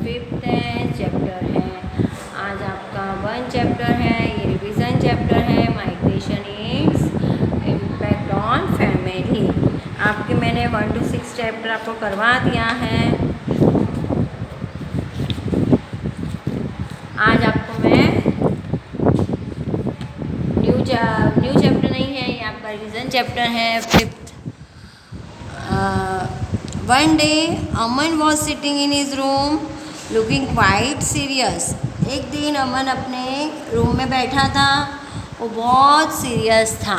5th chapter है। आज आपका 1 चैप्टर है, ये रिवीजन चैप्टर है, migration its impact on family. आपके मैंने 1 to 6 चैप्टर आपको करवा दिया है। आज आपको मैं न्यू चैप्टर नहीं है, ये आपका रिवीजन चैप्टर है 5th। One day, Aman was sitting in his room looking quite serious. एक दिन अमन अपने रूम में बैठा था, वो बहुत सीरियस था।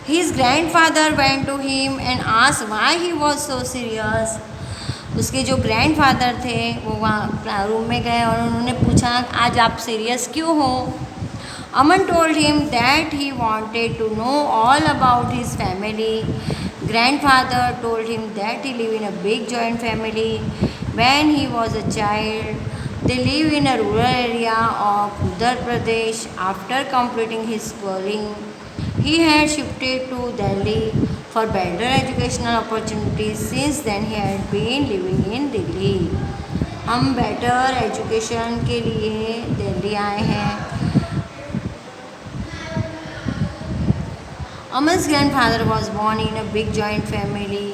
His grandfather went to him and asked why he was so serious. उसके जो ग्रैंडफादर थे वो वहाँ रूम में गए और उन्होंने पूछा आज आप सीरियस क्यों हो। Aman told him that he wanted to know all about his family. Grandfather told him that he lived in a big joint family when he was a child. They live in a rural area of Uttar Pradesh. After completing his schooling, he had shifted to Delhi for better educational opportunities. Since then, he had been living in Delhi. हम better education के लिए दिल्ली आए हैं। Aman's grandfather was born in a big joint family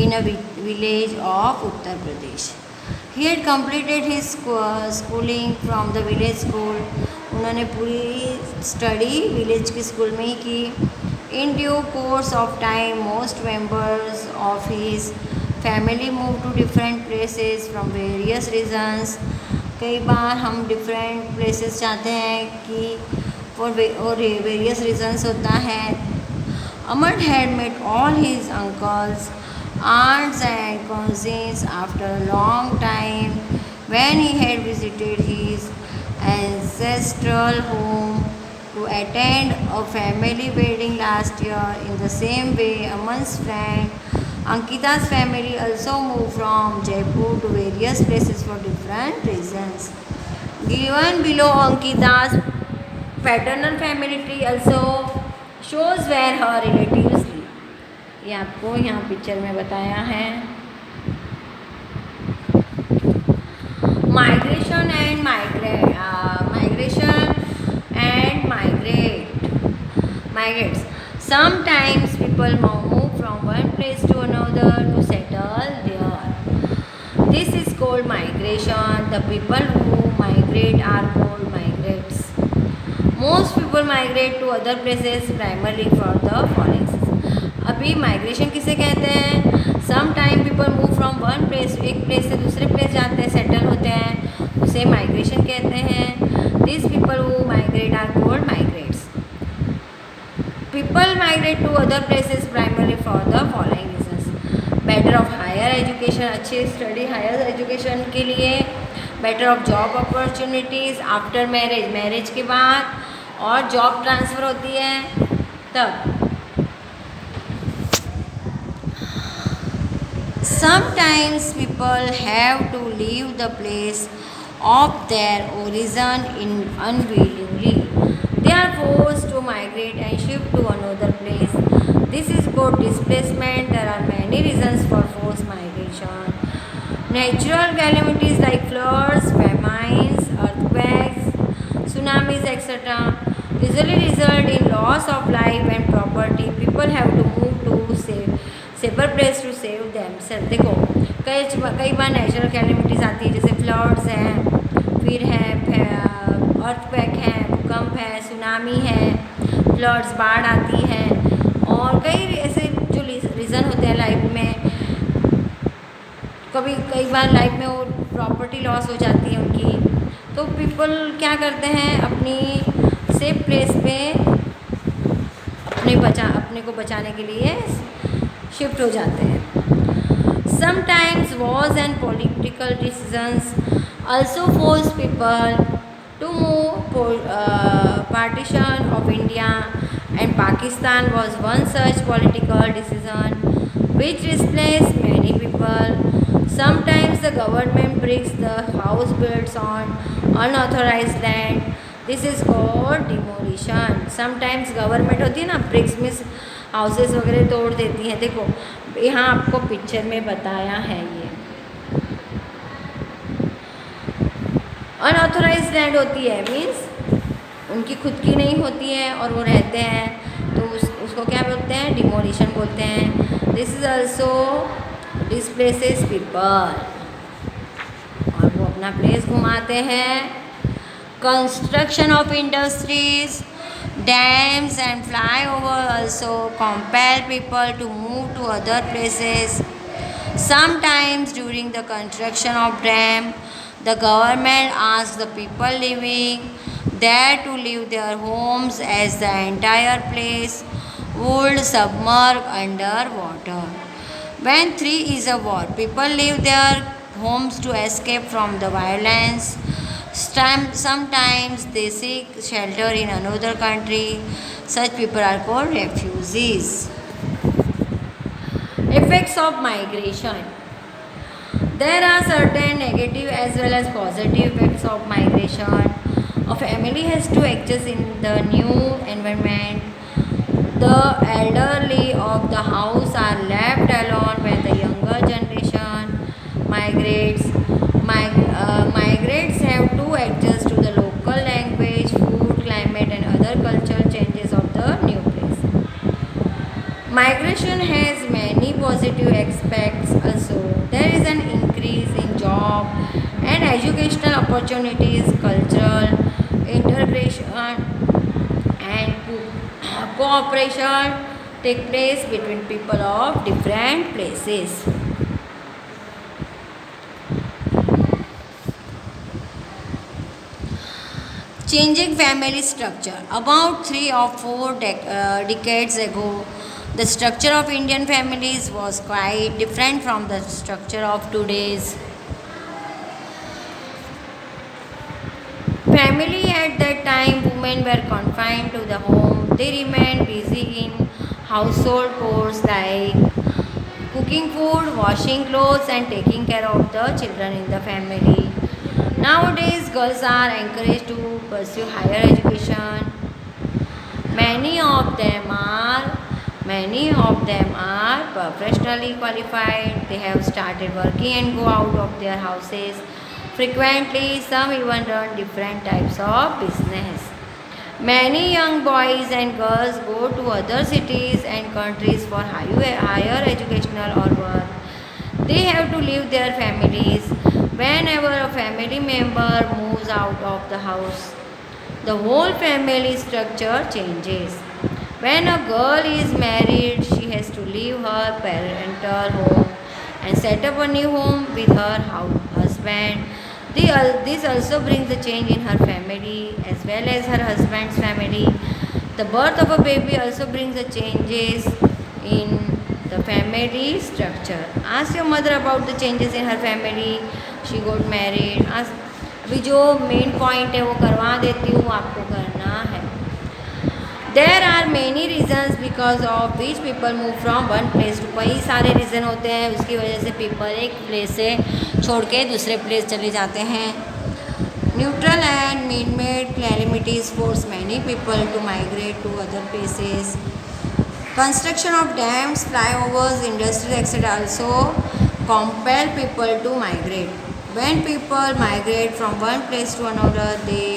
in a village of Uttar Pradesh. He had completed his schooling from the village school. उन्होंने पूरी study village के school में ही की। In due course of time, most members of his family moved to different places from various reasons. कई बार हम different places चाहते हैं कि और various reasons होता है। Aman had met all his uncles, aunts and cousins after a long time when he had visited his ancestral home to attend a family wedding last year. In the same way, Aman's friend Ankita's family also moved from Jaipur to various places for different reasons. Given below, Ankita's paternal family tree also shows where her relatives live. ये आपको यहाँ picture में बताया है। Migration and migrates. Sometimes people move from one place to another to settle there. This is called migration. The people who migrate are called migrants. Most people migrate to other places primarily for the foreign reasons. अभी migration किसे कहते हैं? Some time people move from one place, एक place से दूसरे place जाते हैं, settle होते हैं, उसे माइग्रेशन कहते हैं। This people who migrate are called migrants. People migrate to other places primarily for the following reasons. Better of higher education, अच्छी स्टडी हायर एजुकेशन के लिए। Better of job opportunities after marriage, marriage के बाद और job transfer होती है तब। Sometimes people have to leave the place of their origin unwillingly. They are forced to migrate and shift to another place. This is called displacement. There are many reasons for forced migration. Natural calamities like floods, famines, earthquakes, tsunamis, etc. usually result in loss of life and property. People have to move to safer place to save themselves. देखो कई बार natural calamities आती है, जैसे floods हैं, फिर है earthquake है, भूकंप है, सुनामी है, फ्लड्स बाढ़ आती है, और कई ऐसे जो रीज़न होते हैं लाइफ में। कई बार लाइफ में वो प्रॉपर्टी लॉस हो जाती है उनकी, तो पीपल क्या करते हैं अपनी सेफ प्लेस पे अपने को बचाने के लिए शिफ्ट हो जाते हैं। Sometimes Wars and political decisions also force people to move. Partition of India and Pakistan was one such political decision which displaced many people. Sometimes the government brings the house built on unauthorized land. This is called demolition. Sometimes government होती है ना, BRICS में houses वगैरह तोड़ देती है। देखो यहाँ आपको पिक्चर में बताया है ये। अनऑथोराइज लैंड होती है मीन्स उनकी खुद की नहीं होती है और वो रहते हैं, तो उसको क्या बोलते हैं, डिमोलिशन बोलते हैं। This is also displaces people, और वो अपना प्लेस घुमाते हैं। Construction of industries, dams and flyover also compel people to move to other places. Sometimes during the construction of dam, the government asks the people living there to leave their homes as the entire place would submerge under water. When three is a war, people leave their homes to escape from the violence. Sometimes they seek shelter in another country. Such people are called refugees. Effects of migration. There are certain negative as well as positive effects of migration. A family has to adjust in the new environment. The elderly of the house are left alone when the younger generation migrates. Migrants have to adjust to the local language, food, climate, and other cultural changes of the new place. Migration has many positive aspects also. There is an increase in job and educational opportunities, cultural integration, and cooperation take place between people of different places. Changing family structure. About 3 or 4 decades ago, the structure of Indian families was quite different from the structure of today's. Family at that time, women were confined to the home. They remained busy in household chores like cooking food, washing clothes, and taking care of the children in the family. Nowadays, girls are encouraged to pursue higher education. Many of them are Many of them are professionally qualified. They have started working and go out of their houses. Frequently, some even run different types of business. Many young boys and girls go to other cities and countries for higher educational or work. They have to leave their families. Whenever a family member moves out of the house, the whole family structure changes. When a girl is married, she has to leave her parental home and set up a new home with her husband. This also brings a change in her family as well as her husband's family. The birth of a baby also brings a changes in the family structure. Ask your mother about the changes in her family. She got married. अभी जो main point है वो करवा देती हूँ, आपको करना है. There are many reasons because of which people move from one place to. कई सारे रीज़न होते हैं उसकी वजह से पीपल एक प्लेस से छोड़ के दूसरे प्लेस चले जाते हैं. Natural and man made calamities force many people to migrate to other places. Construction of dams, flyovers, industries, etc. also compel people to migrate. When people migrate from one place to another, they